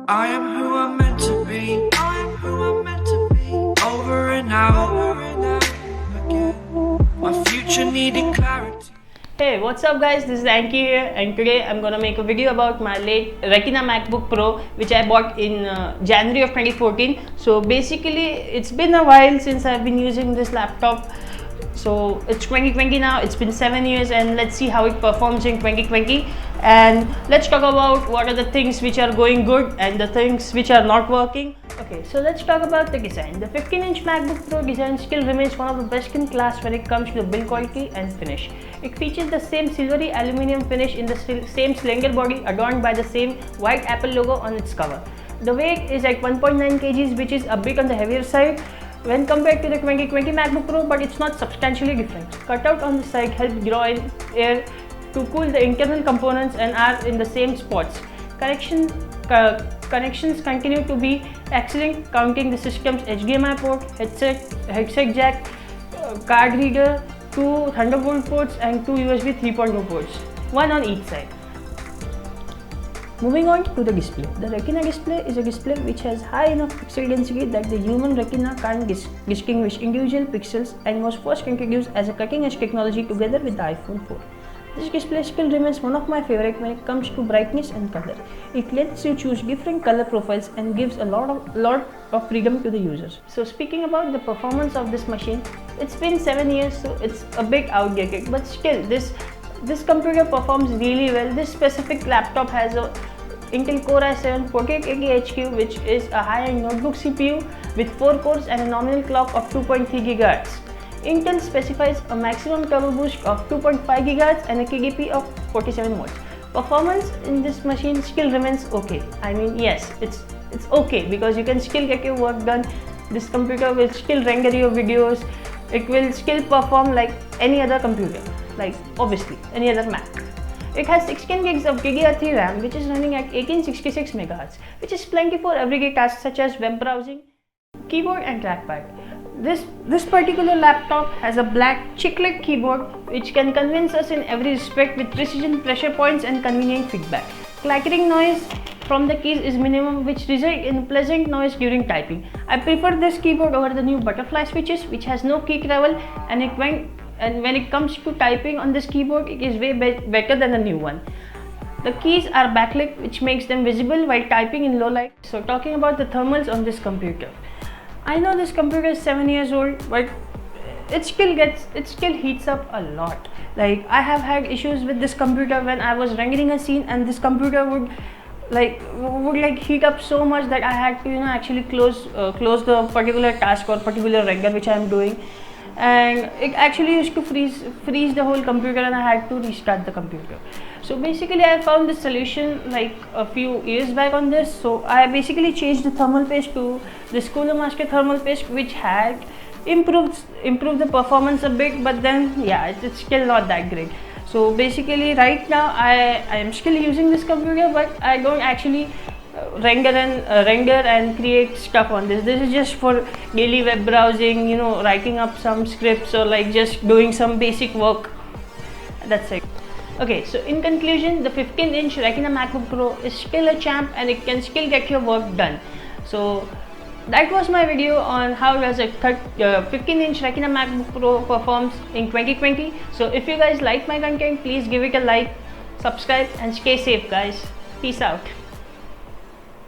I am who I'm meant to be. I am who I'm meant to be. Over and out again. My future needed clarity. Hey, what's up guys, this is Anki here, and today I'm gonna make a video about my late Retina MacBook Pro which I bought in January of 2014. So basically it's been a while since I've been using this laptop. So it's 2020 now, it's been 7 years, and let's see how it performs in 2020, and let's talk about what are the things which are going good and the things which are not working. Okay, so let's talk about the design. The 15-inch MacBook Pro design still remains one of the best in class when it comes to the build quality and finish. It features the same silvery aluminum finish in the same slender body adorned by the same white Apple logo on its cover. The weight is at 1.9 kgs, which is a bit on the heavier side when compared to the 2020 MacBook Pro, but it's not substantially different. Cutout on the side helps draw in air to cool the internal components and are in the same spots. Connections continue to be excellent, counting the system's HDMI port, headset jack, card reader, 2 Thunderbolt ports and 2 USB 3.0 ports, one on each side. Moving on to the display. The Retina display is a display which has high enough pixel density that the human retina can't distinguish individual pixels, and was first introduced as a cutting-edge technology together with the iPhone 4. This display still remains one of my favorite when it comes to brightness and color. It lets you choose different color profiles and gives a lot of freedom to the users. So speaking about the performance of this machine, it's been 7 years, so it's a bit outdated, but still this computer performs really well. This specific laptop has a Intel Core i7 4880HQ, which is a high-end notebook CPU with 4 cores and a nominal clock of 2.3 GHz. Intel specifies a maximum turbo boost of 2.5 GHz and a KDP of 47 watts. Performance in this machine still remains okay. I mean, yes, it's okay because you can still get your work done. This computer will still render your videos. It will still perform like any other computer, like obviously any other Mac. It has 16 gigs of DDR3 RAM, which is running at 1866 MHz, which is plenty for everyday tasks such as web browsing. Keyboard and trackpad. This particular laptop has a black chiclet keyboard which can convince us in every respect with precision, pressure points and convenient feedback. Clattering noise from the keys is minimum, which result in pleasant noise during typing. I prefer this keyboard over the new butterfly switches, which has no key travel, and when it comes to typing on this keyboard, it is way better than the new one. The keys are backlit, which makes them visible while typing in low light. So talking about the thermals on this computer. I know this computer is 7 years old, but it still heats up a lot. Like, I have had issues with this computer when I was rendering a scene, and this computer would heat up so much that I had to actually close the particular task or particular render which I am doing, and it actually used to freeze the whole computer, and I had to restart the computer. So basically I found this solution like a few years back on this. So I basically changed the thermal paste to this Cooler Master thermal paste, which had improved the performance a bit, but then yeah, it's still not that great. So basically right now I am still using this computer, but I don't actually render and create stuff on this. This is just for daily web browsing, writing up some scripts or like just doing some basic work. That's it. Okay, so in conclusion, the 15-inch Retina MacBook Pro is still a champ, and it can still get your work done. So that was my video on how does a 15-inch Retina MacBook Pro performs in 2020. So if you guys like my content, please give it a like, subscribe and stay safe guys. Peace out.